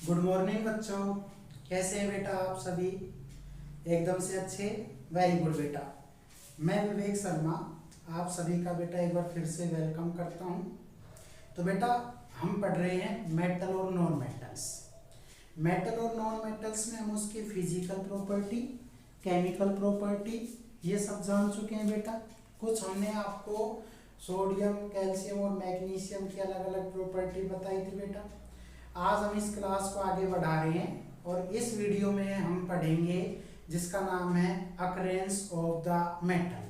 Good morning बच्चों, कैसे हैं बेटा आप सभी? एकदम से अच्छे, वेरी गुड बेटा। मैं विवेक शर्मा आप सभी का बेटा एक बार फिर से वेलकम करता हूं। तो बेटा हम पढ़ रहे हैं मेटल और नॉन मेटल्स। मेटल और नॉन मेटल्स में हम उसकी फिजिकल प्रॉपर्टी, केमिकल प्रॉपर्टी ये सब जान चुके हैं बेटा। कुछ हमने आपको सोडियम, कैल्शियम और मैग्नीशियम की अलग अलग प्रॉपर्टी बताई थी बेटा। आज हम इस क्लास को आगे बढ़ा रहे हैं और इस वीडियो में हम पढ़ेंगे जिसका नाम है अकरेंस ऑफ द मेटल।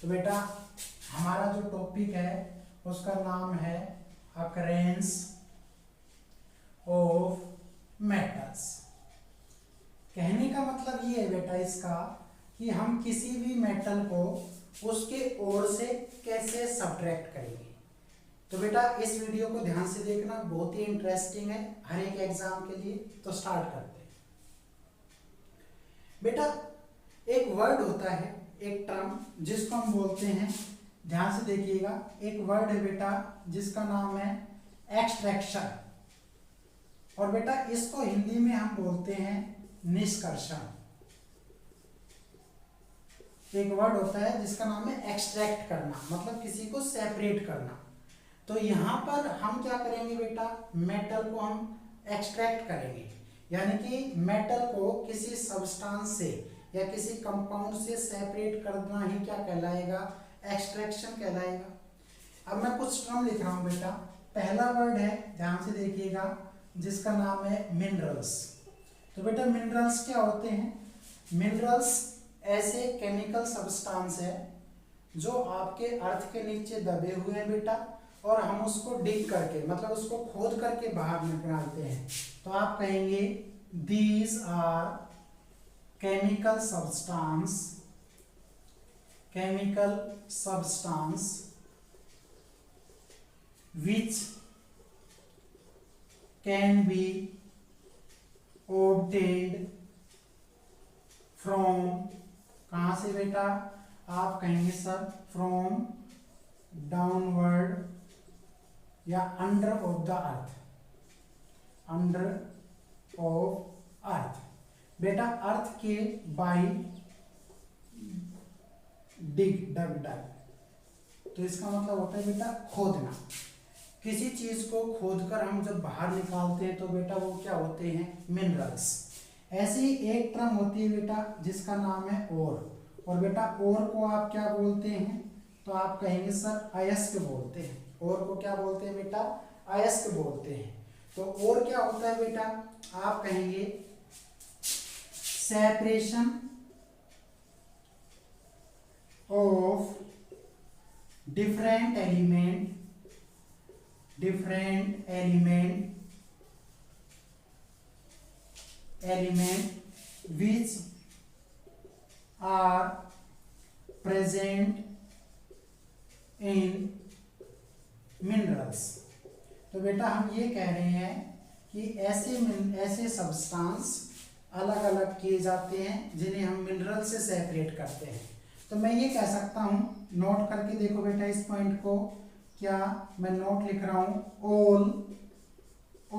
तो बेटा हमारा जो टॉपिक है उसका नाम है अकरेंस ऑफ मेटल्स। कहने का मतलब ये है बेटा इसका कि हम किसी भी मेटल को उसके ओर से कैसे सब्ट्रैक्ट करेंगे। तो बेटा इस वीडियो को ध्यान से देखना, बहुत ही इंटरेस्टिंग है हर एक एग्जाम के लिए। तो स्टार्ट करते हैं बेटा। एक वर्ड होता है, एक टर्म जिसको हम बोलते हैं, ध्यान से देखिएगा, एक वर्ड है बेटा जिसका नाम है एक्सट्रैक्शन। और बेटा इसको हिंदी में हम बोलते हैं निष्कर्षण। एक वर्ड होता है जिसका नाम है एक्सट्रैक्ट करना, मतलब किसी को सेपरेट करना। तो यहाँ पर हम क्या करेंगे बेटा, मेटल को हम एक्सट्रैक्ट करेंगे, यानी कि मेटल को किसी सब्सटेंस से या किसी कंपाउंड से सेपरेट करना ही क्या कहलाएगा, एक्सट्रैक्शन कहलाएगा। अब मैं कुछ टर्म लिख रहा हूँ बेटा। पहला वर्ड है, ध्यान से देखिएगा, जिसका नाम है मिनरल्स। तो बेटा मिनरल्स क्या होते हैं? मिनरल्स ऐसे केमिकल सब्सटेंस है जो आपके अर्थ के नीचे दबे हुए हैं बेटा, और हम उसको डिग करके, मतलब उसको खोद करके बाहर निकालते हैं। तो आप कहेंगे these are chemical substance which can be obtained from, कहां से बेटा? आप कहेंगे सर फ्रॉम डाउनवर्ड या under of the earth, under of earth. बेटा अर्थ के बाई डग। तो इसका मतलब होता है बेटा खोदना। किसी चीज को खोदकर हम जब बाहर निकालते हैं तो बेटा वो क्या होते हैं, मिनरल्स। ऐसी एक टर्म होती है बेटा जिसका नाम है ओर। और बेटा ओर को आप क्या बोलते हैं? तो आप कहेंगे सर अयस्क बोलते हैं। ओर को क्या बोलते हैं बेटा? अयस्क बोलते हैं। तो ओर क्या होता है बेटा? आप कहेंगे separation of different element which are present in minerals। तो बेटा हम ये कह रहे हैं कि ऐसे सब्सटेंस अलग अलग किए जाते हैं जिन्हें हम मिनरल से सेपरेट करते हैं। तो मैं ये कह सकता हूं, नोट करके देखो बेटा इस पॉइंट को। क्या मैं नोट लिख रहा हूं? All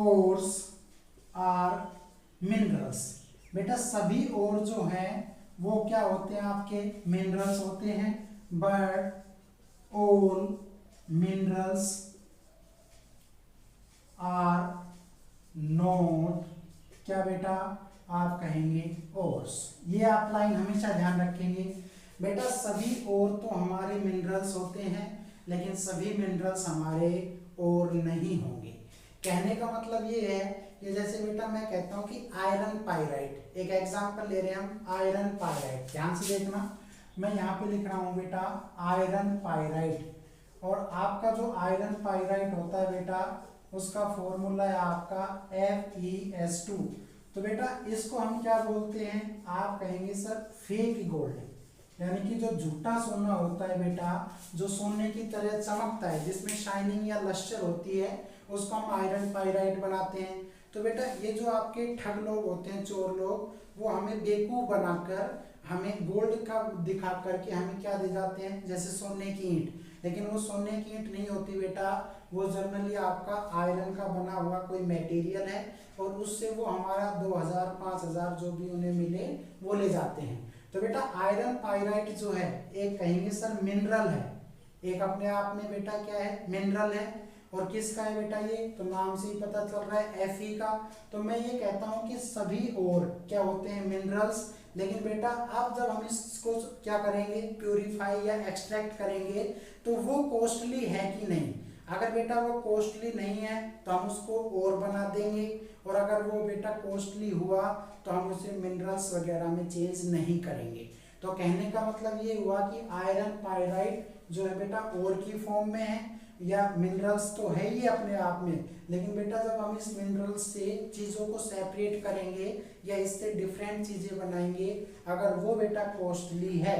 ores are minerals. बेटा सभी ओर जो है वो क्या होते हैं, आपके मिनरल्स होते हैं। But all minerals are not, क्या बेटा? आप कहेंगे ओर्स। ये आप लाइन हमेशा ध्यान रखेंगे बेटा। सभी ओर तो हमारे मिनरल्स होते हैं, लेकिन सभी मिनरल्स हमारे ओर नहीं होंगे। कहने का मतलब ये है कि जैसे बेटा मैं कहता हूं कि आयरन पाइराइट, एक एग्जांपल ले रहे हैं हम, आयरन पाइराइट। ध्यान से देखना, मैं यहाँ पे लिख रहा हूं बेटा आयरन पाइराइट। और आपका जो आयरन पाइराइट होता है बेटा उसका फॉर्मूला है आपका FeS2। तो बेटा इसको हम क्या बोलते हैं? आप कहेंगे सर फेक गोल्ड, यानी कि जो झूठा सोना होता है बेटा, जो सोने की तरह चमकता है, जिसमें शाइनिंग या लश्चर होती है, उसको हम आयरन पाइराइट बनाते हैं। तो बेटा ये जो आपके ठग लोग होते हैं, चोर लोग, वो हमें बेवकूफ बनाकर हमें गोल्ड का दिखा करके हमें क्या दे जाते हैं, जैसे सोने की ईंट। लेकिन वो सोने की ईंट नहीं होती बेटा, वो जनरली आपका आयरन का बना हुआ कोई मटेरियल है और उससे वो हमारा 2000 5000 जो भी उन्हें मिले वो ले जाते हैं। तो बेटा आयरन पाइराइट जो है एक कहेंगे सर मिनरल है, एक अपने आप में बेटा क्या है मिनरल है। और किसका है बेटा ये, तो नाम से ही पता चल रहा है Fe का। तो मैं ये कहता हूं कि सभी और क्या होते हैं मिनरल्स। लेकिन बेटा अब जब हम इसको क्या करेंगे प्यूरिफाई या एक्सट्रैक्ट करेंगे तो वो कॉस्टली है कि नहीं। अगर बेटा वो कॉस्टली नहीं है तो हम उसको और बना देंगे, और अगर वो बेटा कॉस्टली हुआ तो हम उसे मिनरल्स वगैरह में चेंज नहीं करेंगे। तो कहने का मतलब ये हुआ कि आयरन पाइराइट जो है बेटा ओर की फॉर्म में है, या मिनरल्स तो है ही अपने आप में, लेकिन बेटा जब हम इस मिनरल्स से चीज़ों को सेपरेट करेंगे या इससे डिफरेंट चीज़ें बनाएंगे, अगर वो बेटा कॉस्टली है,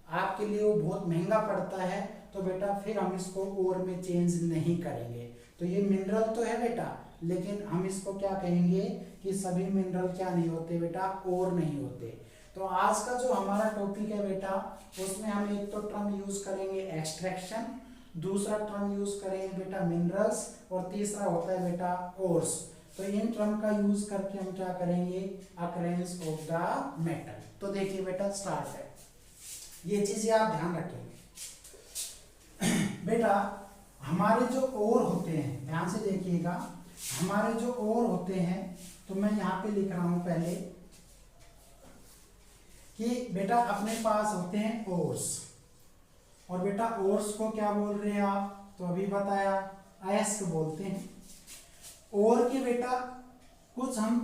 आपके लिए वो बहुत महंगा पड़ता है, तो बेटा फिर हम इसको और में चेंज नहीं करेंगे। तो ये मिनरल तो है बेटा, लेकिन हम इसको क्या कहेंगे कि सभी मिनरल क्या नहीं होते बेटा, और नहीं होते। तो आज का जो हमारा टॉपिक है बेटा, उसमें हम एक तो टर्म यूज करेंगे एक्सट्रैक्शन, दूसरा टर्म यूज करेंगे बेटा मिनरल्स, और तीसरा होता है बेटा ओर्स। तो इन टर्म का यूज करके हम क्या करेंगे अकरेंस ऑफ द मेटल। तो देखिए बेटा स्टार्ट है, ये चीजें आप ध्यान रखेंगे बेटा। हमारे जो ओर होते हैं, ध्यान से देखिएगा, हमारे जो ओर होते हैं, तो मैं यहाँ पे लिख रहा हूं पहले कि बेटा अपने पास होते हैं ओर्स, और बेटा ओर्स को क्या बोल रहे हैं आप, तो अभी बताया अयस्क बोलते हैं। ओर के बेटा कुछ हम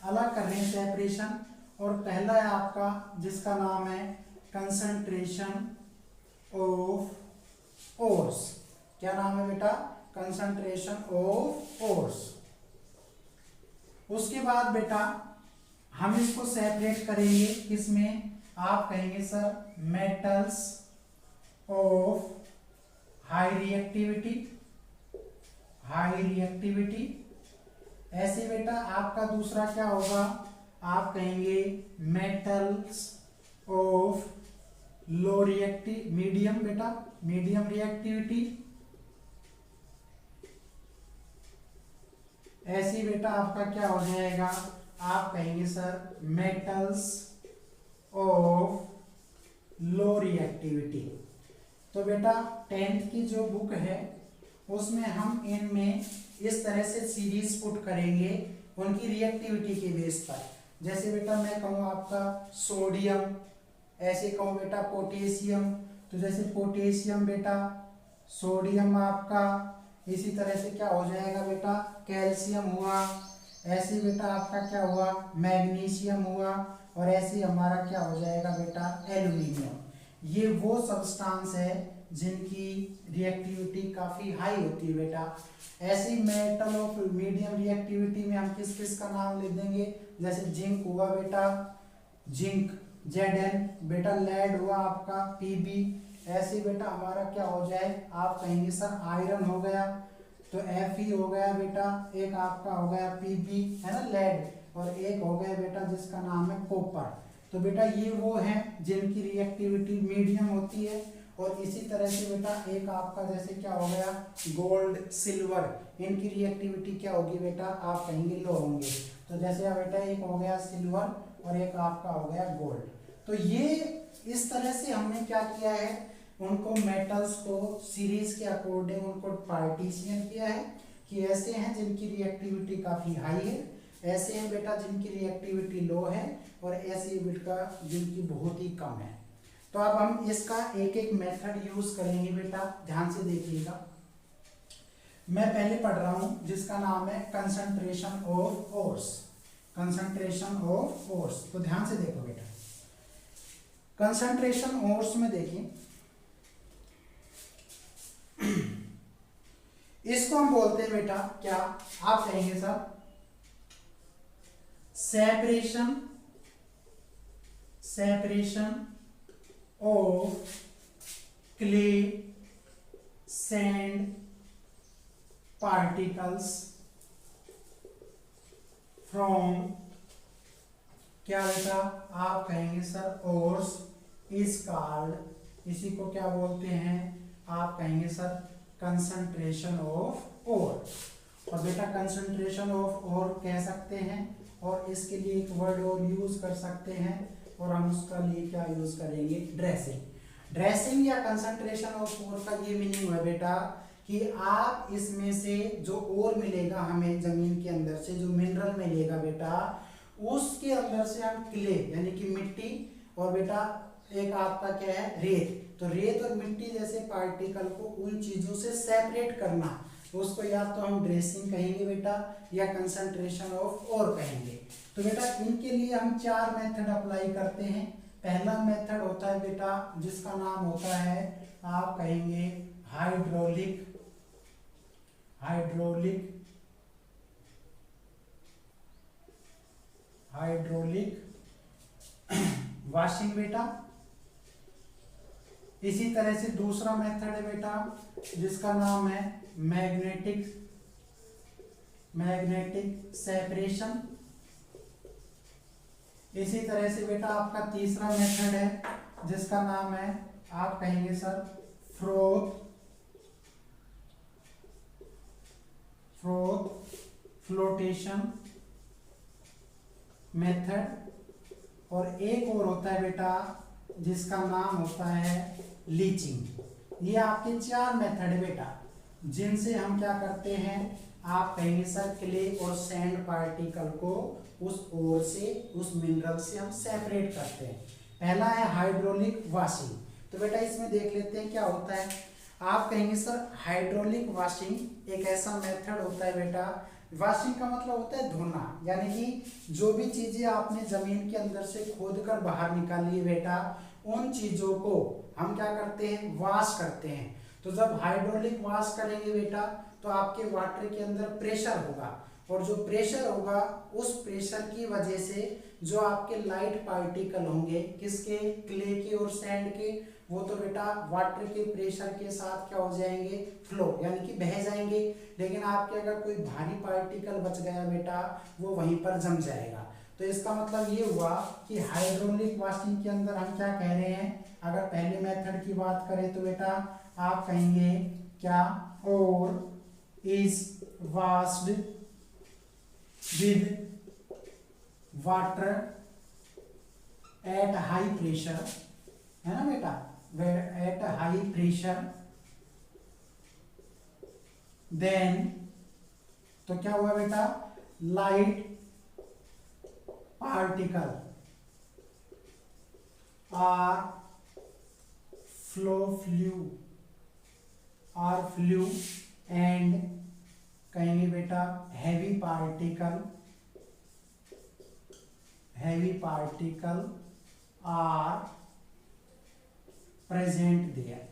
अलग कर रहे हैं सेपरेशन, और पहला है आपका जिसका नाम है कंसंट्रेशन ऑफ ओर्स। क्या नाम है बेटा, कंसंट्रेशन ऑफ ओर्स। उसके बाद बेटा हम इसको सेपरेट करेंगे किसमें, आप कहेंगे sir metals of high reactivity, high reactivity. ऐसे बेटा आपका दूसरा क्या होगा, आप कहेंगे metals of low reactive medium, बेटा मीडियम रिएक्टिविटी। ऐसे बेटा आपका क्या हो जाएगा, आप कहेंगे sir metals of low reactivity. तो बेटा 10th की जो बुक है उसमें हम इनमें इस तरह से सीरीज पुट करेंगे उनकी रिएक्टिविटी के बेस पर। जैसे बेटा मैं कहूँ आपका सोडियम, ऐसे कहूँ बेटा पोटेशियम, तो जैसे पोटेशियम बेटा सोडियम आपका, इसी तरह से क्या हो जाएगा बेटा कैल्शियम हुआ, ऐसे बेटा आपका क्या हुआ मैग्नीशियम हुआ, और ऐसे हमारा क्या हो जाएगा बेटा एल्यूमिनियम। ये वो सब्सटेंस है जिनकी रिएक्टिविटी काफ़ी हाई होती है बेटा। ऐसी मेटल ऑफ मीडियम रिएक्टिविटी में हम किस किस का नाम लिख देंगे, जैसे जिंक हुआ बेटा जिंक Zn, बेटा लेड हुआ आपका Pb। ऐसे बेटा हमारा क्या हो जाए, आप कहेंगे सर आयरन हो गया तो Fe हो गया बेटा, एक आपका हो गया Pb है ना लेड, और एक हो गया बेटा जिसका नाम है कॉपर। तो बेटा ये वो हैं जिनकी रिएक्टिविटी मीडियम होती है। और इसी तरह से बेटा एक आपका जैसे क्या हो गया गोल्ड सिल्वर, इनकी रिएक्टिविटी क्या होगी बेटा, आप कहेंगे लो होंगे। तो जैसे बेटा एक हो गया सिल्वर और एक आपका हो गया गोल्ड। तो ये इस तरह से हमने क्या किया है, उनको मेटल्स को सीरीज के अकॉर्डिंग उनको पार्टीशन किया है कि ऐसे हैं जिनकी रिएक्टिविटी काफ़ी हाई है, ऐसे हैं बेटा जिनकी रिएक्टिविटी लो है, और ऐसे बेटा जिनकी बहुत ही कम है। तो अब हम इसका एक एक मेथड यूज करेंगे बेटा, ध्यान से देखिएगा। मैं पहले पढ़ रहा हूं जिसका नाम है concentration of ores, concentration of ores. तो ध्यान से देखो बेटा, कंसंट्रेशन ओर्स में देखिए इसको हम बोलते हैं बेटा क्या, आप कहेंगे sir separation, separation of clay sand particles from, क्या बेटा आप कहेंगे सर ओर्स इज कॉल्ड, इसी को क्या बोलते हैं आप कहेंगे सर कंसंट्रेशन ऑफ ओर। और बेटा कंसंट्रेशन ऑफ ओर कह सकते हैं, और इसके लिए एक वर्ड और यूज कर सकते हैं, और हम उसका लिए क्या यूज करेंगे, ड्रेसिंग। ड्रेसिंग या कंसंट्रेशन ऑफ ओर का ये मीनिंग है बेटा कि आप इसमें से जो ओर मिलेगा हमें जमीन के अंदर से, जो मिनरल मिलेगा बेटा, उसके अंदर से हम क्ले यानी कि मिट्टी, और बेटा एक आपका क्या है रेत, तो रेत और मिट्टी जैसे पार्टिकल को उन चीजों से सेपरेट करना, तो उसको या तो हम ड्रेसिंग कहेंगे बेटा या कंसंट्रेशन ऑफ ओर कहेंगे। तो बेटा इनके लिए हम 4 मेथड अप्लाई करते हैं। पहला मेथड होता है बेटा जिसका नाम होता है, आप कहेंगे हाइड्रोलिक वॉशिंग बेटा। इसी तरह से दूसरा मेथड है बेटा जिसका नाम है मैग्नेटिक सेपरेशन। इसी तरह से बेटा आपका तीसरा मेथड है जिसका नाम है, आप कहेंगे सर फ्लोटेशन मेथड। और एक और होता है बेटा जिसका नाम होता है लीचिंग। ये आपके 4 मेथड है बेटा जिनसे हम क्या करते हैं, आप कहेंगे सर क्ले और सैंड पार्टिकल को उस ओर से, उस मिनरल से हम सेपरेट करते हैं। पहला है हाइड्रोलिक वॉशिंग। तो बेटा इसमें देख लेते हैं क्या होता है। आप कहेंगे सर हाइड्रोलिक वॉशिंग एक ऐसा मेथड होता है बेटा, वॉशिंग का मतलब होता है धोना, यानी कि जो भी चीजें आपने जमीन के अंदर से खोद कर बाहर निकाली है बेटा, उन चीजों को हम क्या करते हैं, वॉश करते हैं। तो जब हाइड्रोलिक वॉश करेंगे बेटा तो आपके वाटर के अंदर प्रेशर होगा, और जो प्रेशर होगा उस प्रेशर की वजह से जो आपके लाइट पार्टिकल होंगे, किसके, क्ले के और सैंड के, वो तो बेटा वाटर के प्रेशर के साथ क्या हो जाएंगे, फ्लो यानी कि बह जाएंगे। लेकिन आपके अगर कोई भारी पार्टिकल बच गया बेटा वो वहीं पर जम जाएगा। तो इसका मतलब ये हुआ कि हाइड्रोलिक वॉशिंग के अंदर हम क्या कह रहे हैं, अगर पहले मेथड की बात करें तो बेटा आप कहेंगे क्या, और is washed with water at high pressure, है ना बेटा, एट हाई प्रेशर, देन तो क्या हुआ बेटा, light particle are flew and कहेंगे बेटा heavy particle are present there,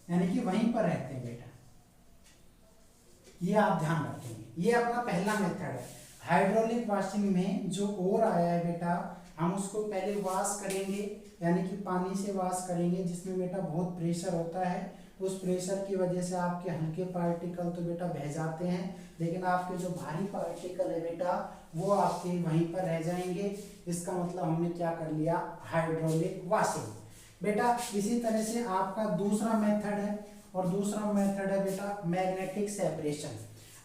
यानी कि वहीं पर रहते हैं बेटा। ये आप ध्यान रखेंगे, ये अपना पहला मेथड है। हाइड्रोलिक वॉशिंग में जो और आया है बेटा, हम उसको पहले वॉश करेंगे, यानी कि पानी से वॉश करेंगे, जिसमें बेटा बहुत प्रेशर होता है। उस प्रेशर की वजह से आपके हल्के पार्टिकल तो बेटा बह जाते हैं, लेकिन आपके जो भारी पार्टिकल है बेटा वो आपके वहीं पर रह जाएंगे। इसका मतलब हमने क्या कर लिया, हाइड्रोलिक वॉशिंग बेटा। इसी तरह से आपका दूसरा मेथड है, और दूसरा मेथड है बेटा मैग्नेटिक सेपरेशन।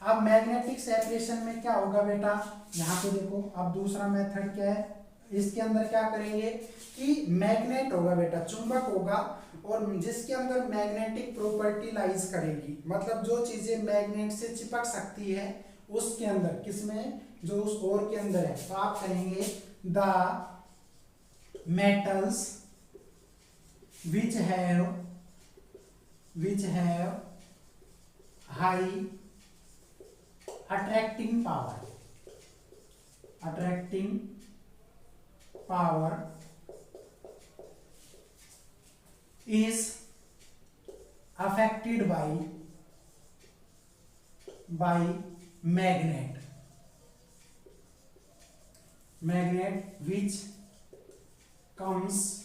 अब मैग्नेटिक सेपरेशन में क्या होगा बेटा, यहाँ पे देखो, अब दूसरा मेथड क्या है, इसके अंदर क्या करेंगे कि मैग्नेट होगा बेटा, चुंबक होगा, और जिसके अंदर मैग्नेटिक प्रॉपर्टी लाइज करेगी, मतलब जो चीजें मैग्नेट से चिपक सकती है उसके अंदर, किसमें, जो उस ओर के अंदर है। तो आप कहेंगे the metals which have high attracting power is affected by magnet which comes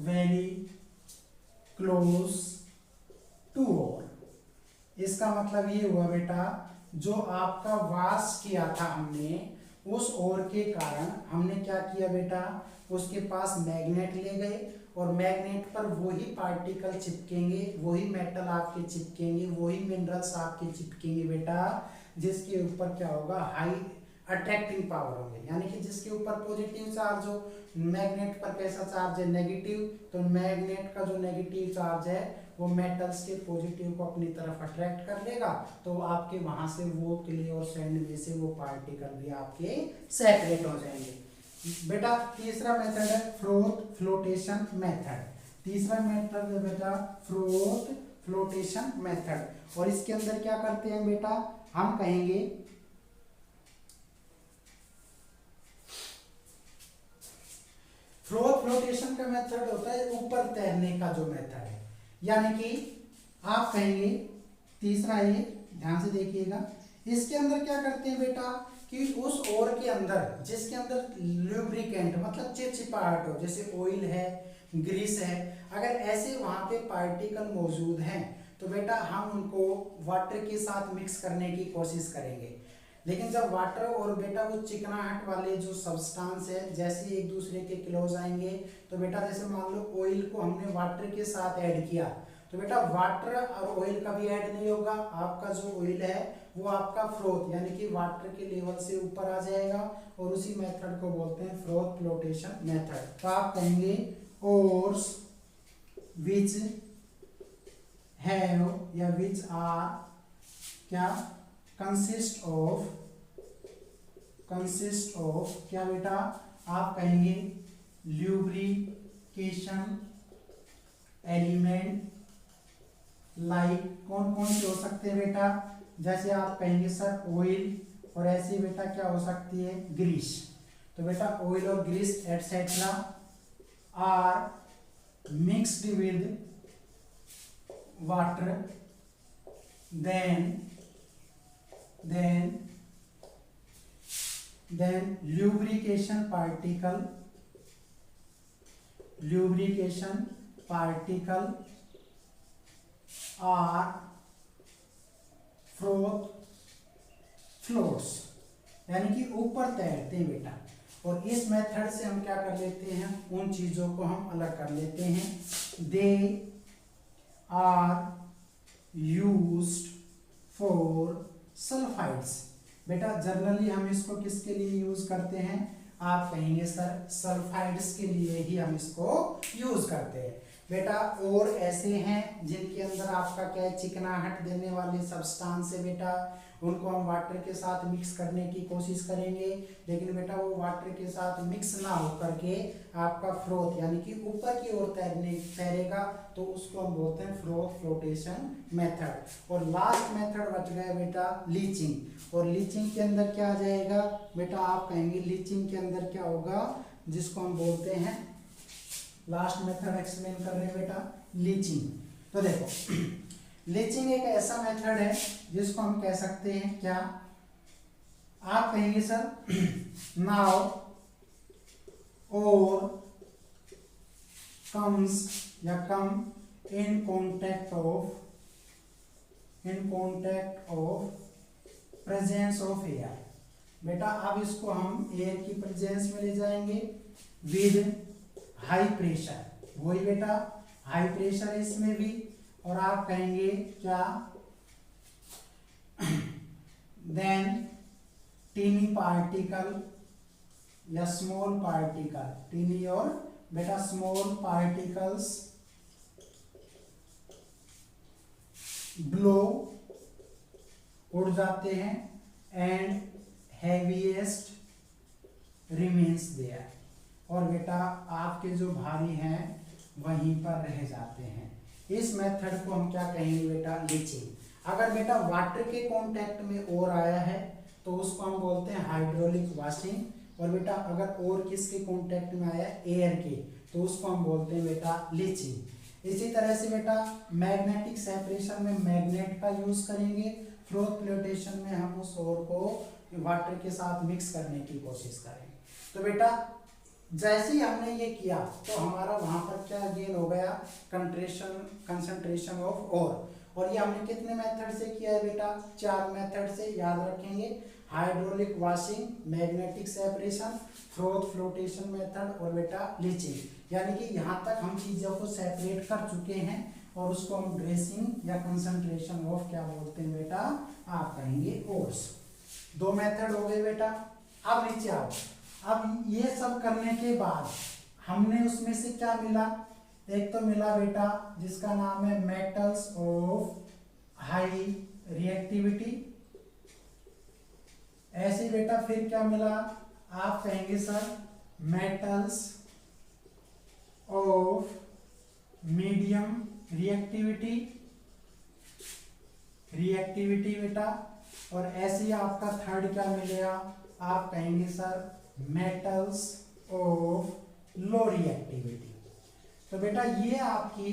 very close to ore। इसका मतलब ये हुआ बेटा, जो आपका वॉश किया था हमने, उस ओर के कारण हमने क्या किया बेटा, उसके पास मैग्नेट ले गए, और मैग्नेट पर वही पार्टिकल चिपकेंगे, वही मेटल आपके चिपकेंगे, वही मिनरल्स आपके चिपकेंगे बेटा, जिसके ऊपर क्या होगा, हाई अट्रैक्टिंग पावर होंगे, यानी कि जिसके ऊपर पॉजिटिव चार्ज हो। मैग्नेट पर कैसा चार्ज है, नेगेटिव, तो मैग्नेट का जो नेगेटिव चार्ज है वो मेटल्स के पॉजिटिव को अपनी तरफ अट्रैक्ट कर लेगा, तो आपके वहां से वो क्ले और सैंड में से वो पार्टिकल भी आपके सेपरेट हो जाएंगे। बेटा तीसरा मेथड है फ्लोटेशन मेथड। तीसरा मेथड है बेटा फ्लोटेशन मेथड, और इसके अंदर क्या करते हैं बेटा, हम कहेंगे फ्लोटेशन का मेथड होता है ऊपर तैरने का जो मेथड है, यानी कि आप कहेंगे, तीसरा ये ध्यान से देखिएगा, इसके अंदर क्या करते हैं बेटा कि उस ओर के अंदर जिसके अंदर लुब्रिकेंट मतलब चिपचिपाहट हो, जैसे ऑयल है, ग्रीस है, अगर ऐसे वहां पे पार्टिकल मौजूद हैं तो बेटा हम उनको वाटर के साथ मिक्स करने की कोशिश करेंगे। लेकिन जब वाटर और बेटा वो चिकनाहट वाले जो सब्सटेंस है जैसे एक दूसरे के क्लोज आएंगे, तो बेटा जैसे मान लो ऑयल को हमने वाटर के साथ ऐड किया, तो बेटा वाटर और ऑयल का भी ऐड नहीं होगा, आपका जो ऑयल है वो आपका फ्रोथ यानी कि वाटर के लेवल से ऊपर आ जाएगा, और उसी मेथड को बोलते हैं फ्लोटेशन मेथड। तो आप कहेंगे ओर्स विच हैव या विच आर क्या कंसिस्ट ऑफ क्या बेटा, आप कहेंगे ल्यूब्रिकेशन एलिमेंट, लाइक कौन कौन से हो सकते हैं बेटा, जैसे आप कहेंगे सर ऑयल, और ऐसे बेटा क्या हो सकती है, ग्रीस। तो बेटा ऑयल और grease etcetera are mixed with water, then lubrication particle are floats, यानी कि ऊपर तैरते हैं बेटा। और इस मेथड से हम क्या कर लेते हैं, उन चीजों को हम अलग कर लेते हैं, they are used for sulphides. बेटा जनरली हम इसको किसके लिए यूज करते हैं, आप कहेंगे सर सल्फाइड्स के लिए ही हम इसको यूज करते हैं बेटा। और ऐसे हैं जिनके अंदर आपका क्या है, चिकनाहट देने वाले सब्सटेंस है बेटा, उनको हम वाटर के साथ मिक्स करने की कोशिश करेंगे, लेकिन बेटा वो वाटर के साथ मिक्स ना होकर के आपका फ्रोथ यानी कि ऊपर की ओर तैरेगा, तो उसको हम बोलते हैं फ्लोटेशन मेथड। और लास्ट मेथड बच गया बेटा लीचिंग, और लीचिंग के अंदर क्या आ जाएगा बेटा, आप कहेंगे लीचिंग के अंदर क्या होगा, जिसको हम बोलते हैं, लास्ट मेथड एक्सप्लेन कर रहे हैं बेटा लीचिंग। तो देखो लीचिंग एक ऐसा मेथड है जिसको हम कह सकते हैं क्या, आप कहेंगे सर नाउ और कम्स या come in contact of presence of air. बेटा अब इसको हम एयर की प्रेजेंस में ले जाएंगे विद हाई प्रेशर, वही बेटा हाई प्रेशर है इसमें भी, और आप कहेंगे क्या, देन टीनी पार्टिकल या स्मॉल पार्टिकल, टीनी और बेटा स्मॉल पार्टिकल्स ब्लो उड़ जाते हैं, एंड हैवीएस्ट रिमेन्स देयर, और बेटा आपके जो भारी हैं वहीं पर रह जाते हैं। इस मेथड को हम क्या कहेंगे बेटा लीचिंग। अगर बेटा वाटर के कांटेक्ट में और आया है तो उसको हम बोलते हैं हाइड्रोलिक वॉशिंग, और बेटा अगर और किसके कांटेक्ट में आया है एयर के, तो उसको हम बोलते हैं बेटा लीचिंग। इसी तरह से बेटा मैग्नेटिक सेपरेशन में मैग्नेट का यूज करेंगे, फ्लोटेशन में हम उस ओर को वाटर के साथ मिक्स करने की कोशिश करेंगे। तो बेटा जैसे ही हमने ये किया तो हमारा वहां पर क्या गेन हो गया, कंसंट्रेशन ऑफ ओर, और ये हमने कितने मेथड से किया है बेटा, 4 मेथड से, याद रखेंगे। Hydraulic washing, magnetic separation, froth flotation method और बेटा लीचिंग। यानी कि यहाँ तक हम चीज़ों को सेपरेट कर चुके हैं और उसको हम ड्रेसिंग या कंसंट्रेशन ऑफ क्या बोलते हैं बेटा, आप कहेंगे ओर्स। 2 मेथड हो गए बेटा। अब नीचे आओ। अब ये सब करने के बाद हमने उसमें से क्या मिला, एक तो मिला बेटा जिसका नाम है मेटल्स ऑफ हाई रिएक्टिविटी। ऐसे बेटा फिर क्या मिला, आप कहेंगे sir metals of medium reactivity, reactivity बेटा। और ऐसे ही आपका थर्ड क्या मिलेगा, आप कहेंगे sir metals of low reactivity. तो बेटा ये आपकी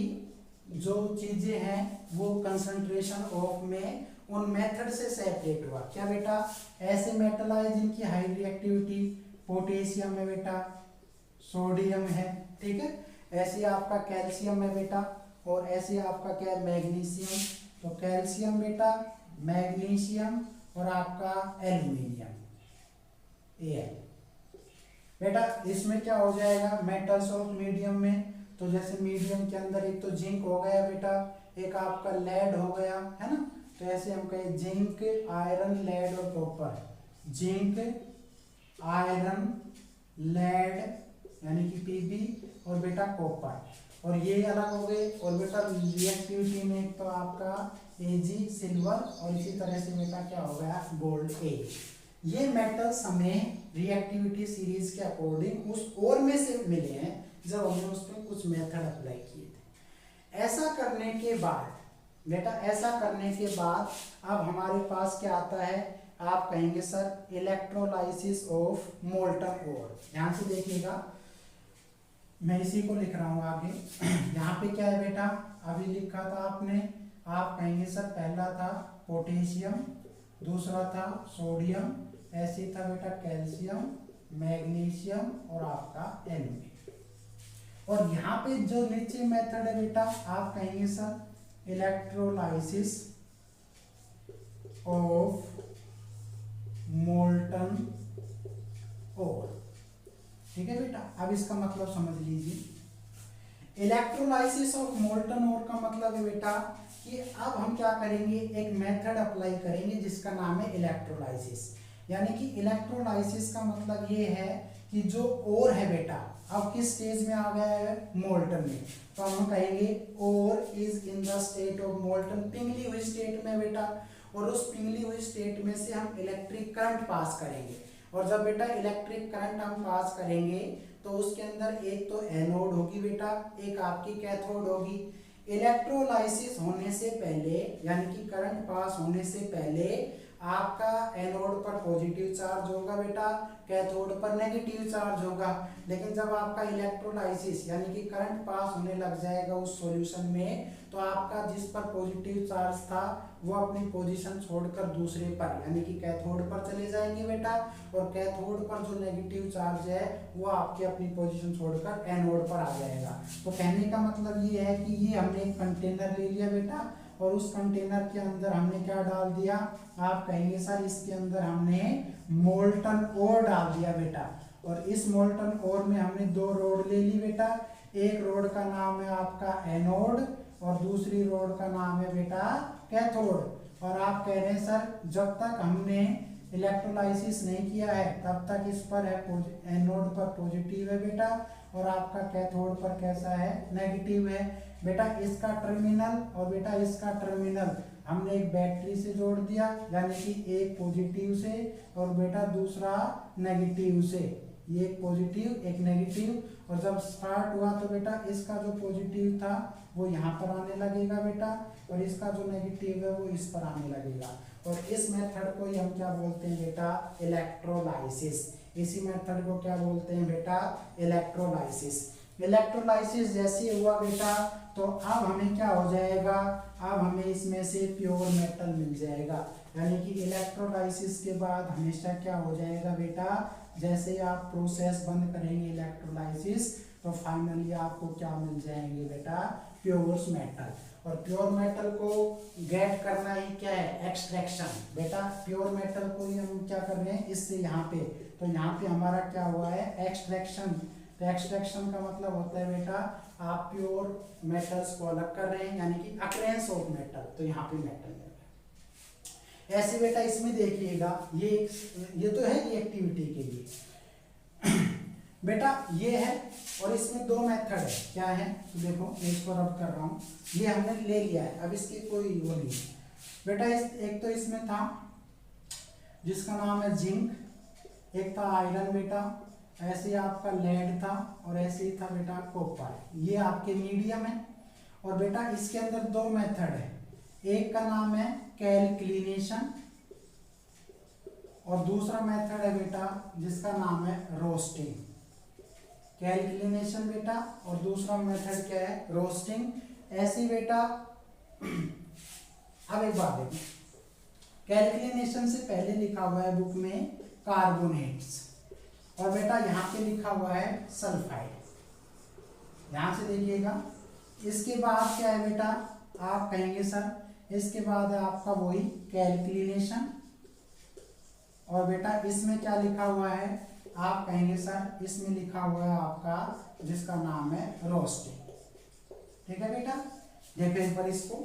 जो चीजें हैं वो कंसंट्रेशन ऑफ में उन मेथड से सेपरेट हुआ। क्या बेटा, ऐसे मेटल आए जिनकी हाई रिएक्टिविटी, पोटेशियम है बेटा, सोडियम है, ठीक है। ऐसे आपका कैल्शियम है बेटा, और ऐसे आपका क्या है, मैग्नीशियम। तो कैल्शियम बेटा, मैग्नीशियम और आपका एल्यूमिनियम, ये है बेटा। इसमें क्या हो जाएगा मेटल्स ऑफ मीडियम में, तो जैसे मीडियम के अंदर एक तो जिंक हो गया बेटा, एक आपका लेड हो गया, है ना। तो ऐसे हम कहें जिंक, आयरन, लेड और कॉपर। जिंक, आयरन, लेड यानी कि Pb और बेटा कॉपर, और ये अलग हो गए। और बेटा रिएक्टिविटी में एक तो आपका Ag सिल्वर, और इसी तरह से बेटा क्या हो गया गोल्ड A। ये मेटल्स हमें रिएक्टिविटी सीरीज के अकॉर्डिंग उस और में से मिले हैं जब हमने उस पर कुछ मेथड अप्लाई किए थे। ऐसा करने के बाद बेटा, ऐसा करने के बाद अब हमारे पास क्या आता है, आप कहेंगे सर इलेक्ट्रोलाइसिस ऑफ मोल्टन ओर। ध्यान से देखिएगा, मैं इसी को लिख रहा हूँ आगे। यहाँ पे क्या है बेटा, अभी लिखा था आपने, आप कहेंगे सर पहला था पोटेशियम, दूसरा था सोडियम, ऐसे था बेटा कैल्शियम, मैग्नीशियम और आपका एल्यूमिनियम। और यहाँ पे जो नीचे मेथड है बेटा, आप कहेंगे सर इलेक्ट्रोलाइसिस ऑफ मोल्टन ओर, ठीक है बेटा। अब इसका मतलब समझ लीजिए, इलेक्ट्रोलाइसिस ऑफ मोल्टन ओर का मतलब है बेटा कि अब हम क्या करेंगे, एक मेथड अप्लाई करेंगे जिसका नाम है इलेक्ट्रोलाइसिस। यानी कि इलेक्ट्रोलाइसिस का मतलब ये है कि जो ओर है बेटा अब किस स्टेज में आ गया है, मोल्टन में। तो हम कहेंगे ore is in the state of molten, पिघली हुई स्टेट में बेटा। और उस पिघली हुई स्टेट में से हम इलेक्ट्रिक करंट पास करेंगे। और जब बेटा इलेक्ट्रिक करंट हम पास करेंगे तो उसके अंदर एक तो एनोड होगी बेटा, एक आपकी कैथोड होगी। इलेक्ट्रोलाइसिस होने से पहले यानी कि करंट पास होने से पहले आपका एनोड पर पॉजिटिव चार्ज होगा बेटा, कैथोड पर नेगेटिव चार्ज होगा। लेकिन जब आपका इलेक्ट्रोलाइसिस यानी कि करंट पास होने लग जाएगा उस सॉल्यूशन में, तो आपका जिस पर पॉजिटिव चार्ज था वो अपनी पोजीशन छोड़कर दूसरे पर यानी कि कैथोड पर चले जाएंगे बेटा, और कैथोड पर जो नेगेटिव चार्ज है वो आपके अपनी पोजीशन छोड़कर एनोड पर आ जाएगा। तो कहने का मतलब ये है कि ये हमने एक कंटेनर ले लिया बेटा, और उस कंटेनर के अंदर हमने क्या डाल दिया, आप कहेंगे सर इसके अंदर हमने मोल्टन ओर डाल दिया बेटा। और इस मोल्टन ओर में हमने 2 रोड ले ली बेटा, एक रोड का नाम है आपका एनोड और दूसरी रोड का नाम है बेटा कैथोड। और आप कह रहे हैं सर जब तक हमने इलेक्ट्रोलाइसिस नहीं किया है तब तक इस पर है एनोड पर पॉजिटिव है बेटा, और आपका कैथोड पर कैसा है, नेगेटिव है बेटा। इसका टर्मिनल और बेटा इसका टर्मिनल हमने एक बैटरी से जोड़ दिया, यानी कि एक पॉजिटिव से और बेटा दूसरा नेगेटिव से। ये एक पॉजिटिव एक नेगेटिव, और जब स्टार्ट हुआ तो बेटा इसका जो पॉजिटिव था वो यहाँ पर आने लगेगा बेटा, और इसका जो नेगेटिव है वो इस पर आने लगेगा। और इस मेथड को ही हम क्या बोलते हैं बेटा, इलेक्ट्रोलाइसिस। इसी मेथड को क्या बोलते हैं बेटा, इलेक्ट्रोलाइसिस। इलेक्ट्रोलाइसिस जैसे हुआ बेटा तो अब हमें क्या हो जाएगा, अब हमें इसमें से प्योर मेटल मिल जाएगा। यानी कि इलेक्ट्रोलाइसिस के बाद हमेशा क्या हो जाएगा बेटा, जैसे आप प्रोसेस बंद करेंगे इलेक्ट्रोलाइसिस तो फाइनली आपको क्या मिल जाएंगे बेटा, प्योर मेटल। और प्योर मेटल को गेट करना ही क्या है, एक्सट्रैक्शन। बेटा प्योर मेटल को ही हम क्या कर रहे हैं इससे यहाँ पे, तो यहाँ पे हमारा क्या हुआ है, एक्सट्रैक्शन। तो एक्सट्रैक्शन का मतलब होता है बेटा आप प्योर मेटल्स को अलग कर रहे हैं, यानी कि अकरेंस ऑफ मेटल, तो यहाँ पे मेटल है। ऐसे बेटा इसमें देखिएगा, ये तो है रिएक्टिविटी के लिए बेटा ये है, और इसमें दो मेथड है, क्या है तो देखो मैं इसको रब कर रहा हूँ, ये हमने ले लिया है, अब इसकी कोई वो नहीं है बेटा। एक तो इसमें था जिसका नाम है जिंक, एक था आयरन बेटा, ऐसे ही आपका लेड था, और ऐसे ही था बेटा कॉपर, ये आपके मीडियम है। और बेटा इसके अंदर दो मेथड है, एक का नाम है कैल्क्लिनेशन और दूसरा मेथड है बेटा जिसका नाम है रोस्टिंग। कैल्क्लिनेशन बेटा और दूसरा मेथड क्या है, रोस्टिंग। ऐसी बेटा अब एक बात देखो, कैल्क्लिनेशन से पहले लिखा हुआ है बुक में कार्बोनेट्स, और बेटा यहाँ पे लिखा हुआ है सल्फाइड, ध्यान से देखिएगा। इसके बाद क्या है बेटा, आप कहेंगे सर इसके बाद है आपका वही कैल्क्लिनेशन, और बेटा इसमें क्या लिखा हुआ है, आप कहेंगे सर इसमें लिखा हुआ है आपका जिसका नाम है रोस्टिंग। ठीक है बेटा, देखो एक बार इसको,